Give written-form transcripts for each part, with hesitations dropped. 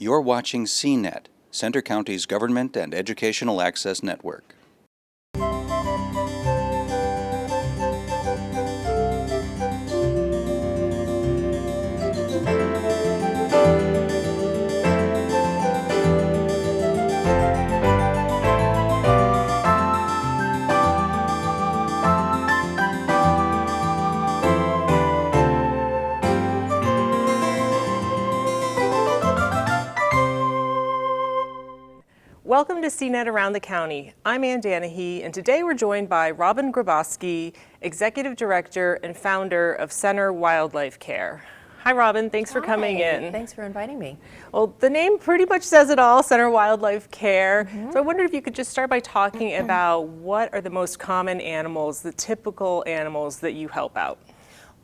You're watching CNET, Center County's Government and Educational Access Network. Welcome to CNET Around the County. I'm Ann Danahy, and today we're joined by Robin Grabowski, Executive Director and founder of Center Wildlife Care. Hi, Robin. Thanks for coming in. Thanks for inviting me. Well, the name pretty much says it all, Center Wildlife Care. So I wondered if you could just start by talking about what are the most common animals, the typical animals that you help out.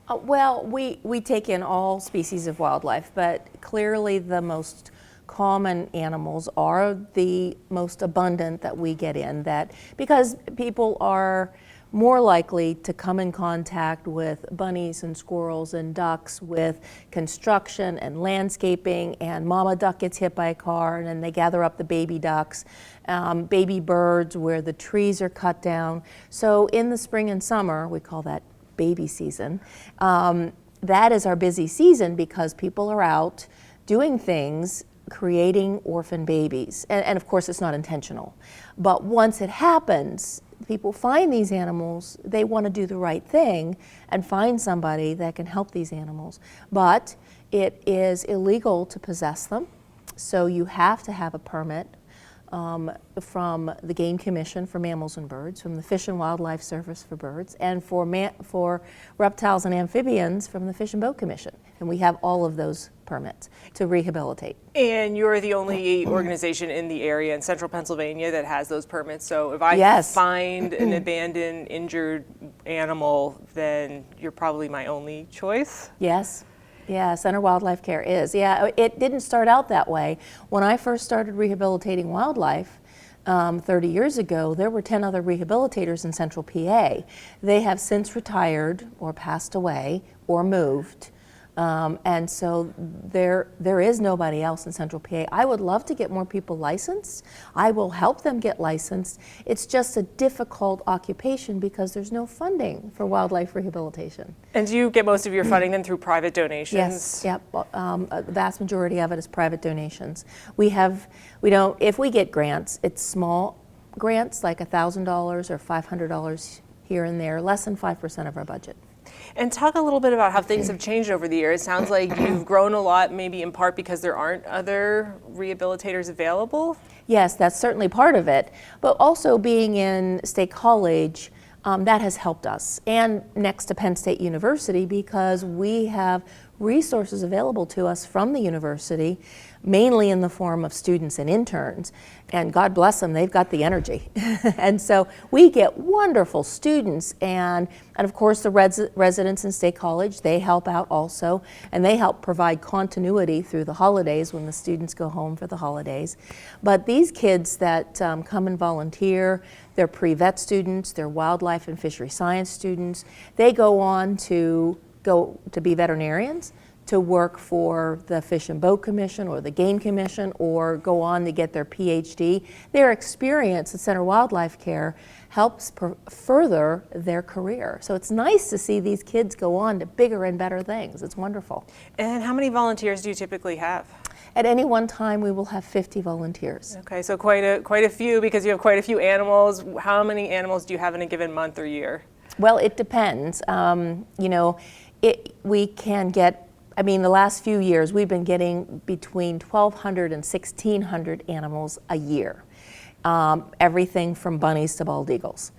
Well, we take in all species of wildlife, but clearly the most common animals are the most abundant that we get in, that because people are more likely to come in contact with bunnies and squirrels and ducks with construction and landscaping, and mama duck gets hit by a car and then they gather up the baby ducks, baby birds where the trees are cut down. So in the spring and summer, we call that baby season. That is our busy season because people are out doing things, creating orphan babies. And of course, it's not intentional. But once it happens, people find these animals, they want to do the right thing and find somebody that can help these animals. But it is illegal to possess them, so you have to have a permit from the Game Commission for Mammals and Birds, from the Fish and Wildlife Service for birds, and for reptiles and amphibians from the Fish and Boat Commission. And we have all of those permits to rehabilitate. And you're the only organization in the area in central Pennsylvania that has those permits. So if I find an abandoned, injured animal, then you're probably my only choice? Yes. Yeah, Center Wildlife Care is. Yeah, it didn't start out that way. When I first started rehabilitating wildlife 30 years ago, there were 10 other rehabilitators in central PA. They have since retired or passed away or moved. And so there is nobody else in central PA. I would love to get more people licensed. I will help them get licensed. It's just a difficult occupation because there's no funding for wildlife rehabilitation. And do you get most of your funding then through private donations? Yes, yep. The vast majority of it is private donations. If we get grants, it's small grants like $1,000 or $500 here and there, less than 5% of our budget. And talk a little bit about how things have changed over the years. It sounds like you've grown a lot, maybe in part because there aren't other rehabilitators available. Yes, that's certainly part of it. But also being in State College, that has helped us. And next to Penn State University, because we have resources available to us from the university, mainly in the form of students and interns. And God bless them, they've got the energy. And so we get wonderful students, and of course the residents in State College, they help out also, and they help provide continuity through the holidays when the students go home for the holidays. But these kids that come and volunteer, they're pre-vet students, they're wildlife and fishery science students, they go on to be veterinarians, to work for the Fish and Boat Commission or the Game Commission, or go on to get their PhD. Their experience at Center Wildlife Care helps further their career. So it's nice to see these kids go on to bigger and better things. It's wonderful. And how many volunteers do you typically have? At any one time, we will have 50 volunteers. Okay, so quite a few, because you have quite a few animals. How many animals do you have in a given month or year? Well, it depends. We can get, the last few years, we've been getting between 1,200 and 1,600 animals a year. Everything from bunnies to bald eagles.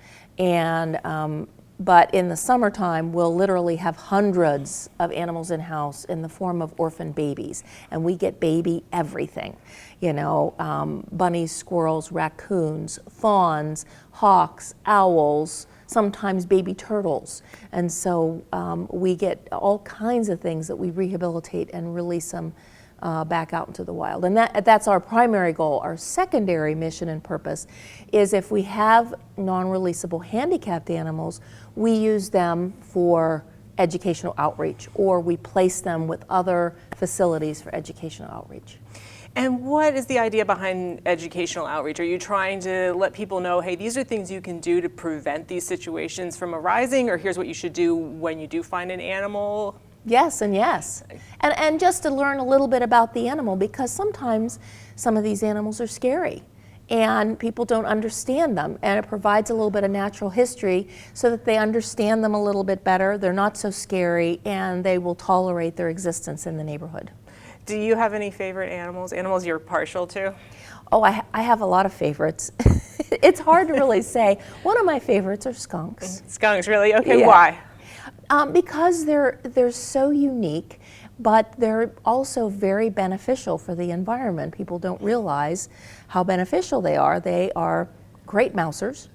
But in the summertime, we'll literally have hundreds of animals in-house in the form of orphan babies. And we get baby everything. Bunnies, squirrels, raccoons, fawns, hawks, owls, sometimes baby turtles. And so we get all kinds of things that we rehabilitate and release them back out into the wild. And that's our primary goal. Our secondary mission and purpose is if we have non-releasable handicapped animals, we use them for educational outreach, or we place them with other facilities for educational outreach. And what is the idea behind educational outreach? Are you trying to let people know, hey, these are things you can do to prevent these situations from arising, or here's what you should do when you do find an animal? Yes and yes. And just to learn a little bit about the animal, because sometimes some of these animals are scary and people don't understand them, and it provides a little bit of natural history so that they understand them a little bit better, they're not so scary, and they will tolerate their existence in the neighborhood. Do you have any favorite animals? Animals you're partial to? Oh, I have a lot of favorites. It's hard to really say. One of my favorites are skunks. Skunks, really? Okay, Yeah. why? Because they're so unique, but they're also very beneficial for the environment. People don't realize how beneficial they are. They are great mousers,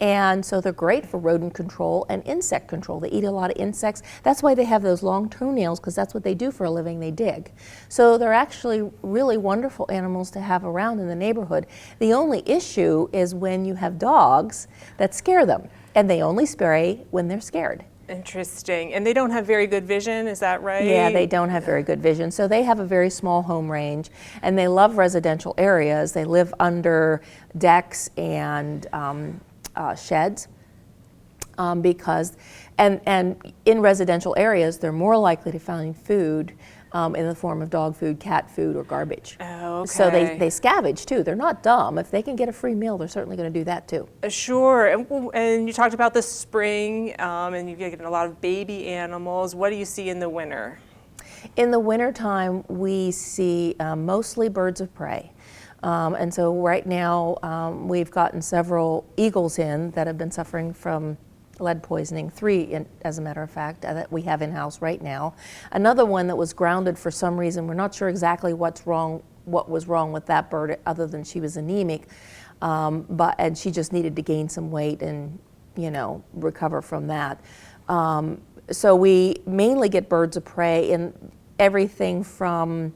and so they're great for rodent control and insect control. They eat a lot of insects. That's why they have those long toenails, because that's what they do for a living. They dig. So they're actually really wonderful animals to have around in the neighborhood. The only issue is when you have dogs that scare them, and they only spray when they're scared. Interesting. And they don't have very good vision, is that right? Yeah, they don't have very good vision. So they have a very small home range, and they love residential areas. They live under decks and sheds because, and in residential areas, they're more likely to find food in the form of dog food, cat food, or garbage. Oh, okay. So they scavenge too. They're not dumb. If they can get a free meal, they're certainly going to do that too. Sure. And you talked about the spring, and you get a lot of baby animals. What do you see in the winter? In the wintertime, we see mostly birds of prey. And so right now, we've gotten several eagles in that have been suffering from lead poisoning, 3 as a matter of fact, that we have in-house right now. Another one that was grounded for some reason. We're not sure exactly what was wrong with that bird, other than she was anemic, and she just needed to gain some weight and, recover from that. So we mainly get birds of prey in everything from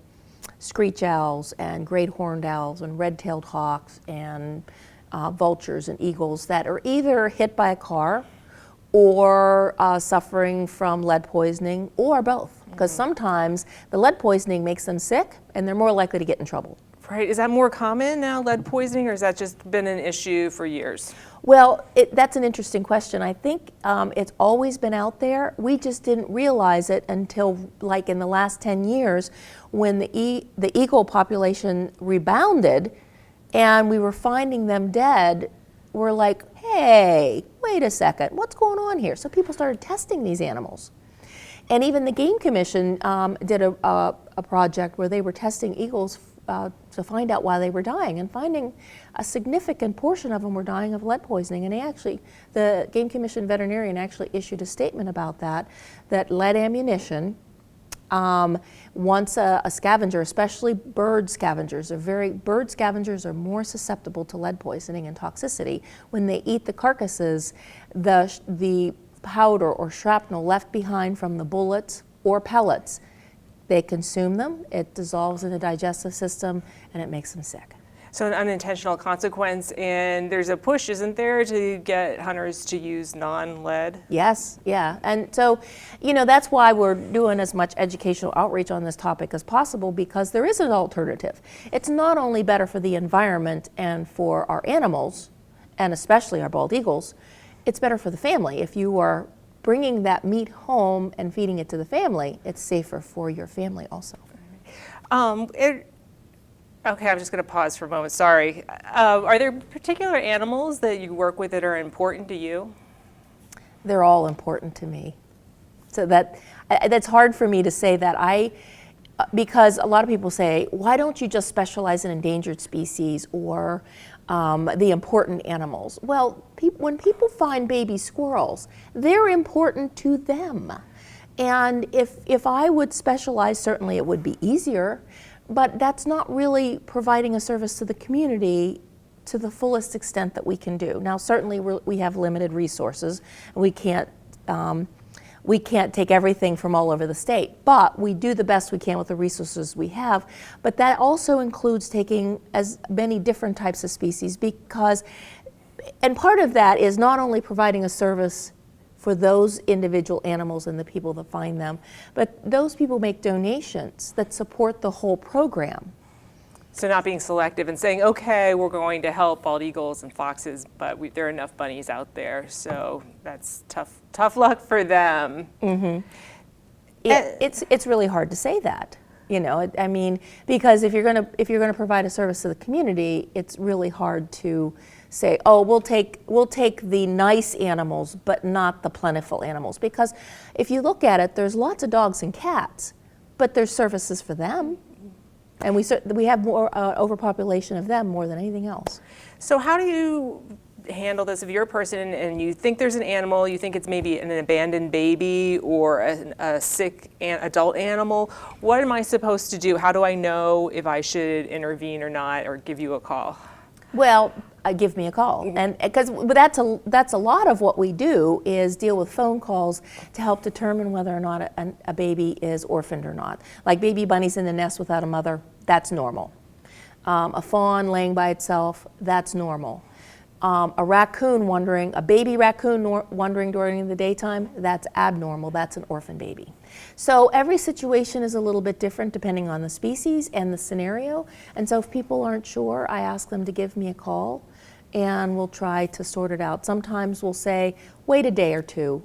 screech owls and great horned owls and red-tailed hawks and vultures and eagles that are either hit by a car or suffering from lead poisoning, or both. Because sometimes the lead poisoning makes them sick and they're more likely to get in trouble. Right. Is that more common now, lead poisoning, or has that just been an issue for years? Well, that's an interesting question. I think it's always been out there. We just didn't realize it until like in the last 10 years when the eagle population rebounded and we were finding them dead. We're like, hey, wait a second, what's going on here? So people started testing these animals. And even the Game Commission did a project where they were testing eagles to find out why they were dying, and finding a significant portion of them were dying of lead poisoning. And the Game Commission veterinarian actually issued a statement about that lead ammunition, once a scavenger, especially bird scavengers, are more susceptible to lead poisoning and toxicity. When they eat the carcasses, the powder or shrapnel left behind from the bullets or pellets, they consume them, it dissolves in the digestive system, and it makes them sick. So an unintentional consequence, and there's a push, isn't there, to get hunters to use non-lead? Yes, yeah. And so, that's why we're doing as much educational outreach on this topic as possible, because there is an alternative. It's not only better for the environment and for our animals, and especially our bald eagles, it's better for the family. If you are bringing that meat home and feeding it to the family, it's safer for your family also. Okay, I'm just going to pause for a moment. Sorry. Are there particular animals that you work with that are important to you? They're all important to me. So that's hard for me to say that. Because a lot of people say, why don't you just specialize in endangered species or the important animals? Well, when people find baby squirrels, they're important to them. And if I would specialize, certainly it would be easier, but that's not really providing a service to the community to the fullest extent that we can do. Now, certainly we have limited resources. We can't take everything from all over the state, but we do the best we can with the resources we have. But that also includes taking as many different types of species, and part of that is not only providing a service for those individual animals and the people that find them, but those people make donations that support the whole program. So not being selective and saying, okay, we're going to help bald eagles and foxes, but there are enough bunnies out there, so that's tough luck for them. It's really hard to say that, you know. I mean, because if you're gonna provide a service to the community, it's really hard to say, oh, we'll take the nice animals, but not the plentiful animals. Because if you look at it, there's lots of dogs and cats, but there's services for them. And we have more overpopulation of them more than anything else. So how do you handle this if you're a person and you think there's an animal, you think it's maybe an abandoned baby or a sick adult animal? What am I supposed to do? How do I know if I should intervene or not, or give you a call? Well, give me a call, and because that's a lot of what we do is deal with phone calls to help determine whether or not a baby is orphaned or not. Like baby bunnies in the nest without a mother, that's normal. A fawn laying by itself, that's normal. A baby raccoon wandering during the daytime, that's abnormal. That's an orphan baby. So every situation is a little bit different depending on the species and the scenario. And so if people aren't sure, I ask them to give me a call and we'll try to sort it out. Sometimes we'll say, wait a day or two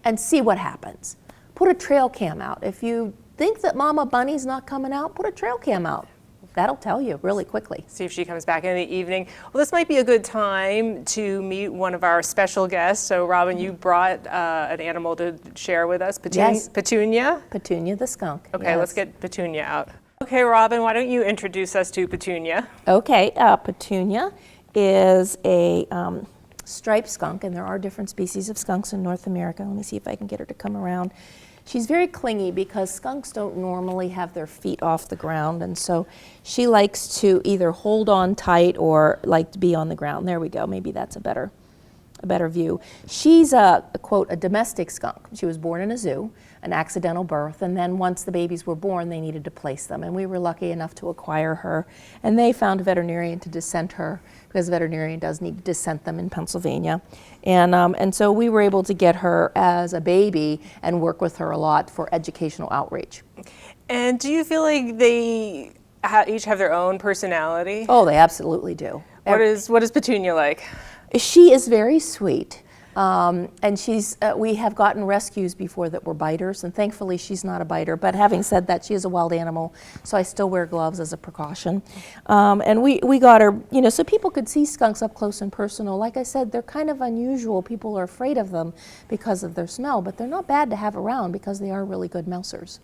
and see what happens. Put a trail cam out. If you think that Mama Bunny's not coming out, put a trail cam out. That'll tell you really quickly. See if she comes back in the evening. Well, this might be a good time to meet one of our special guests. So, Robin, you brought an animal to share with us. Yes. Petunia? Petunia the skunk. Okay, yes. Let's get Petunia out. Okay, Robin, why don't you introduce us to Petunia? Okay, Petunia is a striped skunk, and there are different species of skunks in North America. Let me see if I can get her to come around. She's very clingy because skunks don't normally have their feet off the ground, and so she likes to either hold on tight or like to be on the ground. There we go. Maybe that's a better view. She's quote, a domestic skunk. She was born in a zoo, an accidental birth, and then once the babies were born, they needed to place them, and we were lucky enough to acquire her, and they found a veterinarian to descent her, because a veterinarian does need to descent them in Pennsylvania. And so we were able to get her as a baby and work with her a lot for educational outreach. And do you feel like they each have their own personality? Oh, they absolutely do. What is Petunia like? She is very sweet. And we have gotten rescues before that were biters, and thankfully she's not a biter. But having said that, she is a wild animal, so I still wear gloves as a precaution. And we got her, you know, so people could see skunks up close and personal. Like I said, they're kind of unusual. People are afraid of them because of their smell, but they're not bad to have around because they are really good mousers.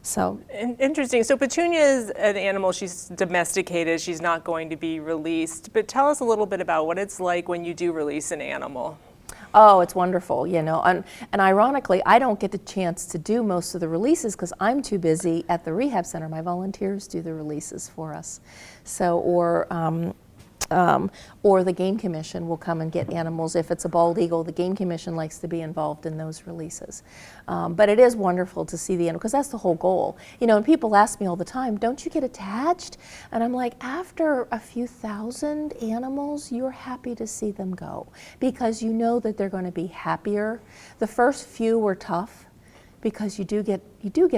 So interesting. So Petunia is an animal. She's domesticated. She's not going to be released. But tell us a little bit about what it's like when you do release an animal. Oh, it's wonderful, you know, and ironically, I don't get the chance to do most of the releases because I'm too busy at the rehab center. My volunteers do the releases for us. So, or the Game Commission will come and get animals. If it's a bald eagle, the Game Commission likes to be involved in those releases. But it is wonderful to see the animal, because that's the whole goal. You know, and people ask me all the time, don't you get attached? And I'm like, after a few thousand animals, you're happy to see them go, because you know that they're going to be happier. The first few were tough, because you do get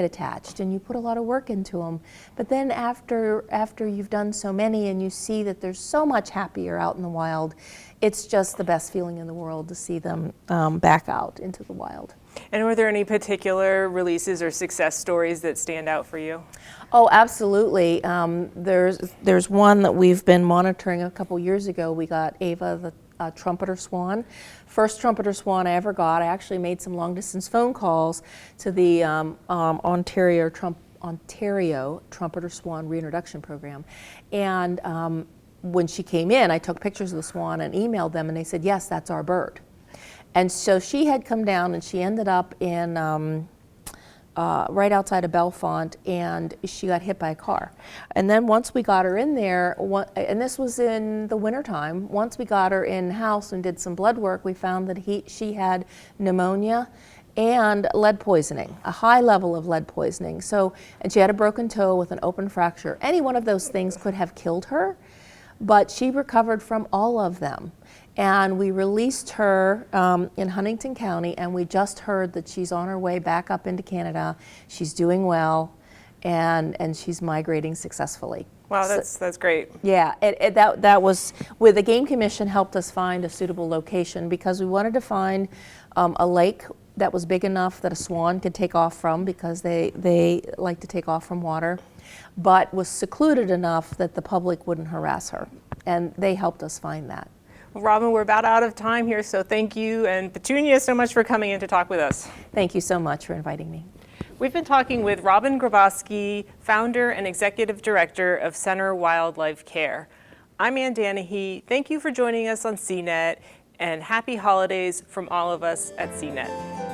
attached and you put a lot of work into them. But then after you've done so many and you see that they're so much happier out in the wild, it's just the best feeling in the world to see them back out into the wild. And were there any particular releases or success stories that stand out for you? Oh, absolutely. There's one that we've been monitoring. A couple years ago, we got Ava, the trumpeter swan. First trumpeter swan I ever got. I actually made some long distance phone calls to the Ontario Trumpeter Swan Reintroduction Program. And when she came in, I took pictures of the swan and emailed them, and they said, yes, that's our bird. And so she had come down, and she ended up in right outside of Bellefonte, and she got hit by a car. And then once we got her in there, and this was in the wintertime, once we got her in-house and did some blood work, we found that she had pneumonia and lead poisoning, a high level of lead poisoning. So, and she had a broken toe with an open fracture. Any one of those things could have killed her, but she recovered from all of them. And we released her in Huntington County, and we just heard that she's on her way back up into Canada. She's doing well, and she's migrating successfully. Wow, that's great. Yeah, that was, with the Game Commission helped us find a suitable location because we wanted to find a lake that was big enough that a swan could take off from, because they like to take off from water, but was secluded enough that the public wouldn't harass her. And they helped us find that. Well, Robin, we're about out of time here, so thank you, and Petunia, so much for coming in to talk with us. Thank you so much for inviting me. We've been talking with Robin Grabowski, founder and executive director of Center Wildlife Care. I'm Ann Danahy. Thank you for joining us on CNET, and happy holidays from all of us at CNET.